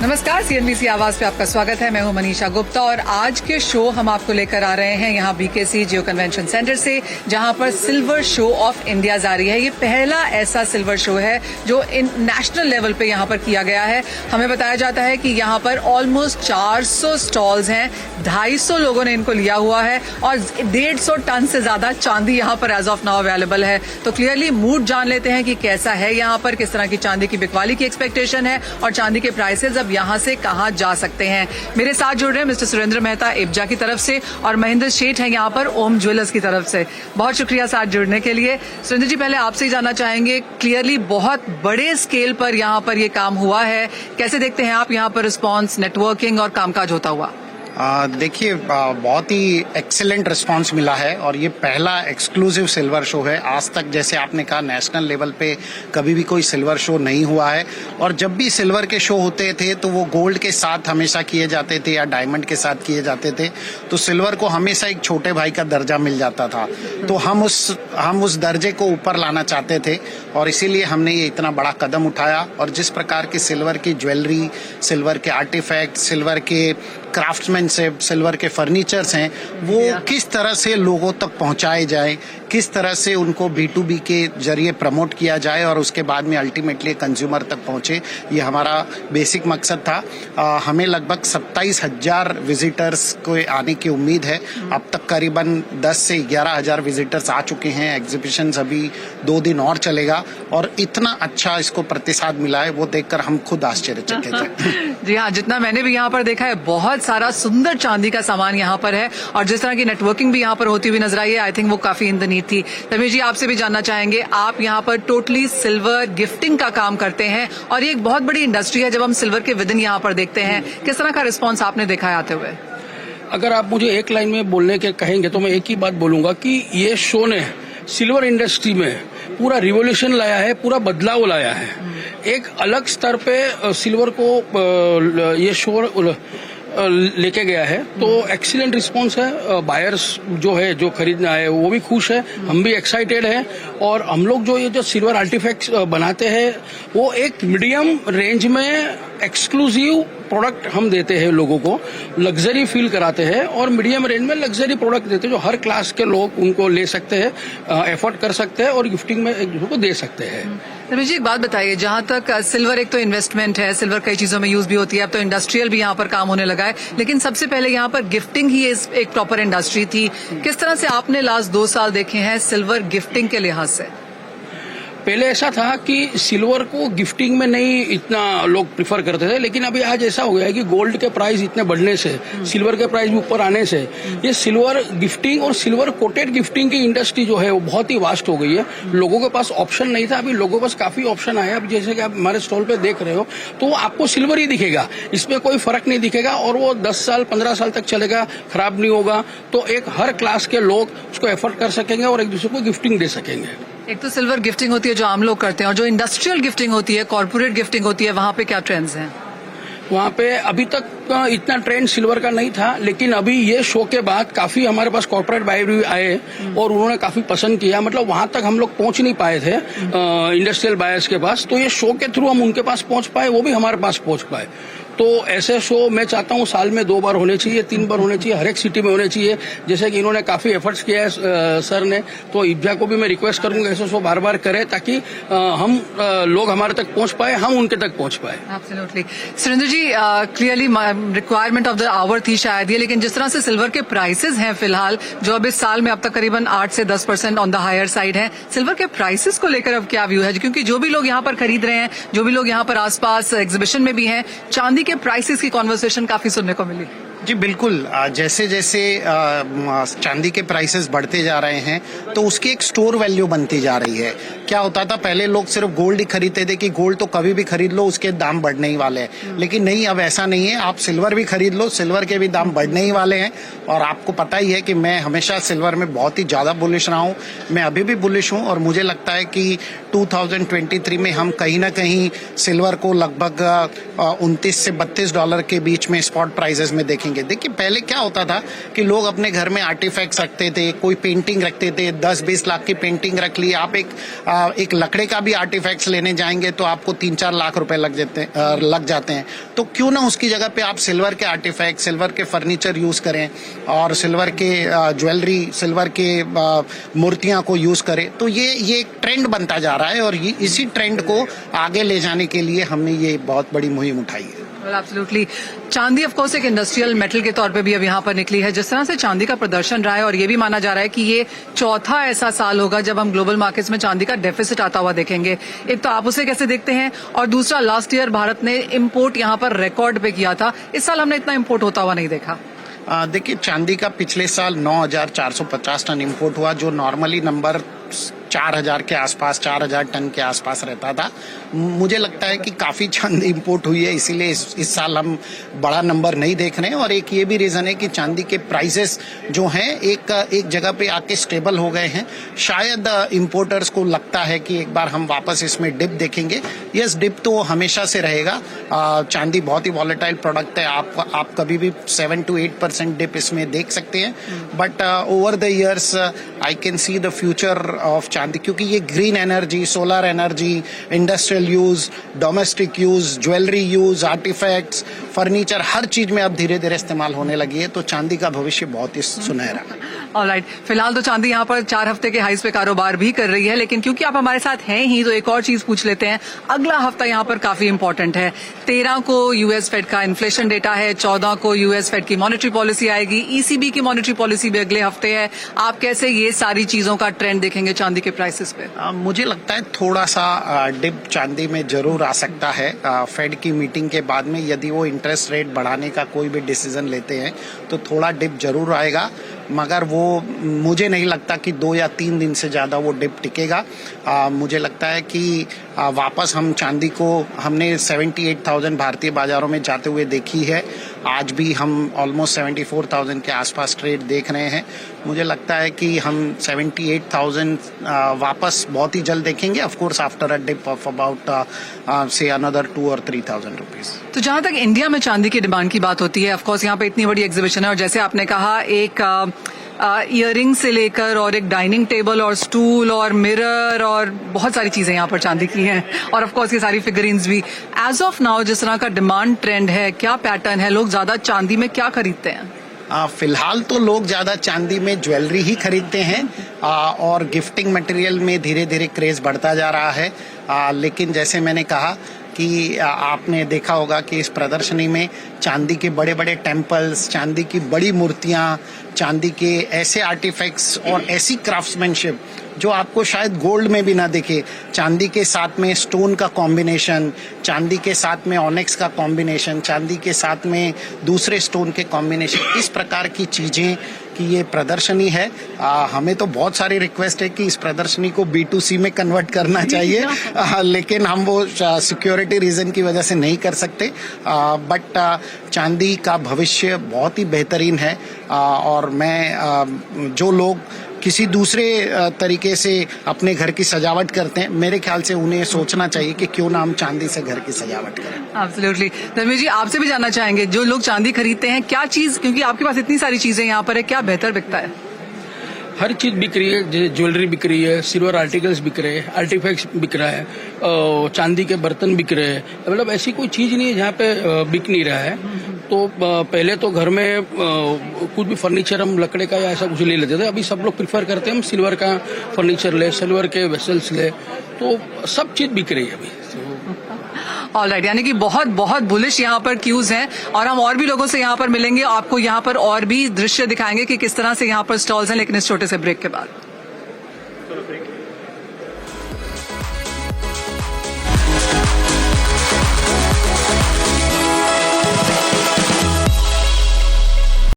नमस्कार, सीएनबीसी आवाज पे आपका स्वागत है। मैं हूं मनीषा गुप्ता और आज के शो हम आपको लेकर आ रहे हैं यहां बीकेसी जियो कन्वेंशन सेंटर से, जहां पर सिल्वर शो ऑफ इंडिया जारी है। ये पहला ऐसा सिल्वर शो है जो नेशनल लेवल पे यहां पर किया गया है। हमें बताया जाता है कि यहां पर ऑलमोस्ट 400 स्टॉल्स हैं, 250 लोगों ने इनको लिया हुआ है और 150 टन से ज्यादा चांदी यहां पर एज ऑफ नाउ अवेलेबल है। तो क्लियरली मूड जान लेते हैं कि कैसा है यहां पर, किस तरह की चांदी की बिकवाली की एक्सपेक्टेशन है और चांदी के प्राइसेज अब यहां से कहां जा सकते हैं। मेरे साथ जुड़ रहे हैं मिस्टर सुरेंद्र मेहता इब्जा की तरफ से और महेंद्र शेठ हैं यहां पर ओम ज्वेलर्स की तरफ से। बहुत शुक्रिया साथ जुड़ने के लिए। सुरेंद्र जी, पहले आपसे ही जानना चाहेंगे, क्लियरली बहुत बड़े स्केल पर यहां पर ये काम हुआ है, कैसे देखते हैं आप यहां पर रिस्पॉन्स, नेटवर्किंग और कामकाज होता हुआ? देखिए, बहुत ही एक्सीलेंट रिस्पांस मिला है और ये पहला एक्सक्लूसिव सिल्वर शो है। आज तक जैसे आपने कहा नेशनल लेवल पे कभी भी कोई सिल्वर शो नहीं हुआ है और जब भी सिल्वर के शो होते थे तो वो गोल्ड के साथ हमेशा किए जाते थे या डायमंड के साथ किए जाते थे, तो सिल्वर को हमेशा एक छोटे भाई का दर्जा मिल जाता था। तो हम उस दर्जे को ऊपर लाना चाहते थे और इसीलिए हमने ये इतना बड़ा कदम उठाया। और जिस प्रकार की सिल्वर की ज्वेलरी, सिल्वर के आर्टिफैक्ट, सिल्वर के क्राफ्ट्समैनशिप, सिल्वर के फर्नीचर्स हैं, वो किस तरह से लोगों तक पहुंचाए जाए, किस तरह से उनको B2B के जरिए प्रमोट किया जाए और उसके बाद में अल्टीमेटली कंज्यूमर तक पहुंचे, ये हमारा बेसिक मकसद था। हमें लगभग 27,000 विजिटर्स को आने की उम्मीद है। अब तक करीबन 10 से 11,000 विजिटर्स आ चुके हैं। एग्जीबिशन अभी 2 दिन और चलेगा और इतना अच्छा इसको प्रतिसाद मिला है, वो देखकर हम खुद आश्चर्यचकित हैं। जी हाँ, जितना मैंने भी यहाँ पर देखा है, बहुत सारा सुंदर चांदी का सामान यहाँ पर है और जिस तरह की नेटवर्किंग भी यहाँ पर होती हुई नजर आई है, आई थिंक वो काफी इन द नीड थी। रमेश जी, आपसे भी जानना चाहेंगे, आप यहाँ पर टोटली सिल्वर गिफ्टिंग का काम करते हैं और ये एक बहुत बड़ी इंडस्ट्री है। जब हम सिल्वर के विदिन यहाँ पर देखते हैं, किस तरह का रिस्पॉन्स आपने देखा है आते हुए? अगर आप मुझे एक लाइन में बोलने के कहेंगे तो मैं एक ही बात बोलूंगा कि ये शो ने सिल्वर इंडस्ट्री में पूरा रिवॉल्यूशन लाया है, पूरा बदलाव लाया है। एक अलग स्तर पे सिल्वर को ये शो लेके गया है। तो एक्सीलेंट रिस्पांस है। बायर्स जो खरीदना है वो भी खुश है, हम भी एक्साइटेड हैं। और हम लोग जो सिल्वर आर्टिफैक्ट्स बनाते हैं वो एक मीडियम रेंज में एक्सक्लूसिव प्रोडक्ट हम देते हैं, लोगों को लग्जरी फील कराते हैं और मीडियम रेंज में लग्जरी प्रोडक्ट देते हैं जो हर क्लास के लोग उनको ले सकते हैं, एफोर्ड कर सकते हैं और गिफ्टिंग में एक दूसरे को दे सकते हैं। रमेश जी, एक बात बताइए, जहां तक सिल्वर एक तो इन्वेस्टमेंट है, सिल्वर कई चीजों में यूज भी होती है, अब तो इंडस्ट्रियल भी यहाँ पर काम होने लगा है, लेकिन सबसे पहले यहाँ पर गिफ्टिंग ही एक प्रॉपर इंडस्ट्री थी। किस तरह से आपने लास्ट 2 साल देखे हैं सिल्वर गिफ्टिंग के लिहाज से? पहले ऐसा था कि सिल्वर को गिफ्टिंग में नहीं इतना लोग प्रिफर करते थे, लेकिन अभी आज ऐसा हो गया है कि गोल्ड के प्राइस इतने बढ़ने से, सिल्वर के प्राइस भी ऊपर आने से ये सिल्वर गिफ्टिंग और सिल्वर कोटेड गिफ्टिंग की इंडस्ट्री जो है वो बहुत ही वास्ट हो गई है। लोगों के पास ऑप्शन नहीं था, अभी लोगों के पास काफी ऑप्शन आया। अब जैसे कि आप हमारे स्टॉल पे देख रहे हो तो आपको सिल्वर ही दिखेगा, इसमें कोई फर्क नहीं दिखेगा और वो 10 साल 15 साल तक चलेगा, खराब नहीं होगा। तो एक हर क्लास के लोग उसको एफोर्ड कर सकेंगे और एक दूसरे को गिफ्टिंग दे सकेंगे। एक तो सिल्वर गिफ्टिंग होती है जो आम लोग करते हैं और जो इंडस्ट्रियल गिफ्टिंग होती है, कॉर्पोरेट गिफ्टिंग होती है, वहां पे क्या ट्रेंड्स हैं? वहाँ पे अभी तक इतना ट्रेंड सिल्वर का नहीं था, लेकिन अभी ये शो के बाद काफी हमारे पास कॉर्पोरेट बायर भी आए और उन्होंने काफी पसंद किया। मतलब वहां तक हम लोग पहुंच नहीं पाए थे इंडस्ट्रियल बायर्स के पास, तो ये शो के थ्रू हम उनके पास पहुंच पाए, वो भी हमारे पास पहुंच पाए। तो ऐसे शो मैं चाहता हूँ साल में 2 बार होने चाहिए, 3 बार होने चाहिए, हर एक सिटी में होने चाहिए। जैसे कि इन्होंने काफी एफर्ट्स किया है सर ने, तो इब्जा को भी मैं रिक्वेस्ट करूंगा ऐसे शो बार बार करें ताकि हम लोग हमारे तक पहुंच पाए, हम उनके तक पहुंच पाए। Absolutely. Surendra ji, clearly requirement of the hour थी शायद ये, लेकिन जिस तरह से सिल्वर के प्राइसेस हैं फिलहाल, जो अब इस साल में अब तक करीबन 8 से 10% ऑन द हायर साइड है, सिल्वर के प्राइसेस को लेकर अब क्या व्यू है? क्योंकि जो भी लोग यहाँ पर खरीद रहे हैं, जो भी लोग यहाँ पर आसपास एग्जीबिशन में भी हैं, चांदी के प्राइसेस की कॉन्वर्सेशन काफी सुनने को मिली। जी बिल्कुल, जैसे जैसे चांदी के प्राइसेस बढ़ते जा रहे हैं तो उसकी एक स्टोर वैल्यू बनती जा रही है। क्या होता था, पहले लोग सिर्फ गोल्ड ही खरीदते थे कि गोल्ड तो कभी भी खरीद लो, उसके दाम बढ़ने ही वाले हैं। लेकिन नहीं, अब ऐसा नहीं है, आप सिल्वर भी खरीद लो, सिल्वर के भी दाम बढ़ने ही वाले हैं। और आपको पता ही है कि मैं हमेशा सिल्वर में बहुत ही ज्यादा बुलिश रहा हूँ, मैं अभी भी बुलिश हूँ और मुझे लगता है कि 2023 में हम कहीं ना कहीं सिल्वर को लगभग 29 से $32 के बीच में स्पॉट प्राइसेस में देखेंगे। देखिए पहले क्या होता था कि लोग अपने घर में आर्टिफैक्ट्स रखते थे, कोई पेंटिंग रखते थे, 10-20 लाख की पेंटिंग रख ली। आप एक लकड़े का भी आर्टिफैक्ट्स लेने जाएंगे तो आपको 3-4 लाख रुपए लग जाते हैं। तो क्यों ना उसकी जगह पे आप सिल्वर के आर्टिफैक्ट, सिल्वर के फर्नीचर यूज करें और सिल्वर के ज्वेलरी, सिल्वर के मूर्तियां को यूज करें। तो ये एक ट्रेंड बनता जा रहा है और इसी ट्रेंड को आगे ले जाने के लिए हमने ये बहुत बड़ी मुहिम उठाई है। एब्सोल्युटली। चांदी ऑफ कोर्स एक इंडस्ट्रियल मेटल के तौर पे भी अब यहाँ पर निकली है। जिस तरह से चांदी का प्रदर्शन रहा है और ये भी माना जा रहा है कि ये चौथा ऐसा साल होगा जब हम ग्लोबल मार्केट्स में चांदी का डेफिसिट आता हुआ देखेंगे। एक तो आप उसे कैसे देखते हैं, और दूसरा लास्ट ईयर भारत ने इम्पोर्ट यहाँ पर रिकॉर्ड पे किया था, इस साल हमने इतना इम्पोर्ट होता हुआ नहीं देखा। देखिए चांदी का पिछले साल 9,450 टन इम्पोर्ट हुआ, जो नॉर्मली नंबर 4,000 के आसपास, 4,000 टन के आसपास रहता था। मुझे लगता है कि काफी चांदी इंपोर्ट हुई है, इसीलिए इस साल हम बड़ा नंबर नहीं देख रहे हैं। और एक ये भी रीजन है कि चांदी के प्राइसेस जो हैं एक जगह पे आके स्टेबल हो गए हैं। शायद इंपोर्टर्स को लगता है कि एक बार हम वापस इसमें डिप देखेंगे। यस, डिप तो हमेशा से रहेगा। चांदी बहुत ही वॉलेटाइल प्रोडक्ट है। आप कभी भी 7 to 8% डिप इसमें देख सकते हैं। But over the years I can see the future of chandi, क्योंकि ये green energy, solar energy, industrial use, domestic use, jewellery use, artefacts, furniture, हर चीज में अब धीरे धीरे इस्तेमाल होने लगी है। तो चांदी का भविष्य बहुत ही सुनहरा है। ऑलराइट, फिलहाल तो चांदी यहाँ पर 4 हफ्ते के हाईस पे कारोबार भी कर रही है, लेकिन क्योंकि आप हमारे साथ हैं ही तो एक और चीज पूछ लेते हैं। अगला हफ्ता यहाँ पर काफी इंपॉर्टेंट है। 13 को यूएस फेड का इन्फ्लेशन डेटा है, 14 को यूएस फेड की मॉनेटरी पॉलिसी आएगी, ईसीबी की मॉनेटरी पॉलिसी भी अगले हफ्ते है। आप कैसे ये सारी चीजों का ट्रेंड देखेंगे चांदी के प्राइसेस पे? मुझे लगता है थोड़ा सा डिप चांदी में जरूर आ सकता है। फेड की मीटिंग के बाद में यदि वो इंटरेस्ट रेट बढ़ाने का कोई भी डिसीजन लेते हैं तो थोड़ा डिप जरूर आएगा, मगर वो मुझे नहीं लगता कि 2 या 3 दिन से ज्यादा वो डिप टिकेगा। मुझे लगता है कि वापस हम चांदी को हमने 78,000 भारतीय बाजारों में जाते हुए देखी है। आज भी हम ऑलमोस्ट 74,000 के आसपास ट्रेड देख रहे हैं। मुझे लगता है कि हम 78,000 वापस बहुत ही जल्द देखेंगे, of course after a dip of about से अनदर 2 or 3,000 रुपीज। तो जहां तक इंडिया में चांदी की डिमांड की बात होती है, ऑफ कोर्स यहाँ पे इतनी बड़ी एग्जीबिशन है और जैसे आपने कहा एक इयररिंग से लेकर और एक डाइनिंग टेबल और स्टूल और मिरर और बहुत सारी चीजें यहाँ पर चांदी की हैं, और ऑफ कोर्स ये सारी फिगरिंग्स भी। एज ऑफ नाउ जिस तरह का डिमांड ट्रेंड है, क्या पैटर्न है, लोग ज्यादा चांदी में क्या खरीदते हैं? फिलहाल तो लोग ज्यादा चांदी में ज्वेलरी ही खरीदते हैं और गिफ्टिंग मटेरियल में धीरे धीरे क्रेज बढ़ता जा रहा है। लेकिन जैसे मैंने कहा कि आपने देखा होगा कि इस प्रदर्शनी में चांदी के बड़े बड़े टेम्पल्स, चांदी की बड़ी मूर्तियां, चांदी के ऐसे आर्टिफैक्ट्स और ऐसी क्राफ्ट्समैनशिप जो आपको शायद गोल्ड में भी ना दिखे। चांदी के साथ में स्टोन का कॉम्बिनेशन, चांदी के साथ में ऑनेक्स का कॉम्बिनेशन, चांदी के साथ में दूसरे स्टोन के कॉम्बिनेशन, इस प्रकार की चीजें की ये प्रदर्शनी है। हमें तो बहुत सारी रिक्वेस्ट है कि इस प्रदर्शनी को B2C में कन्वर्ट करना चाहिए, लेकिन हम वो सिक्योरिटी रीजन की वजह से नहीं कर सकते। बट चांदी का भविष्य बहुत ही बेहतरीन है और मैं जो लोग किसी दूसरे तरीके से अपने घर की सजावट करते हैं, मेरे ख्याल से उन्हें सोचना चाहिए कि क्यों ना हम चांदी से घर की सजावट करें। एब्सोल्युटली। धर्मेश जी, आपसे भी जानना चाहेंगे, जो लोग चांदी खरीदते हैं क्या चीज, क्योंकि आपके पास इतनी सारी चीजें यहाँ पर है, क्या बेहतर बिकता है? हर चीज बिक रही है, जैसे ज्वेलरी बिक रही है, सिल्वर आर्टिकल्स बिक रहे हैं, आर्टिफैक्ट्स बिक रहा है, चांदी के बर्तन बिक रहे हैं। मतलब ऐसी कोई चीज नहीं है जहाँ पे बिक नहीं रहा है। तो पहले तो घर में कुछ भी फर्नीचर हम लकड़े का या ऐसा कुछ ले लेते थे, अभी सब लोग प्रिफर करते हैं हम सिल्वर का फर्नीचर ले, सिल्वर के वेसल्स ले, तो सब चीज बिक रही है अभी। ऑलराइट, यानी कि बहुत बहुत बुलिश यहाँ पर क्यूज हैं और हम और भी लोगों से यहाँ पर मिलेंगे, आपको यहाँ पर और भी दृश्य दिखाएंगे कि किस तरह से यहाँ पर स्टॉल्स हैं, लेकिन इस छोटे से ब्रेक के बाद।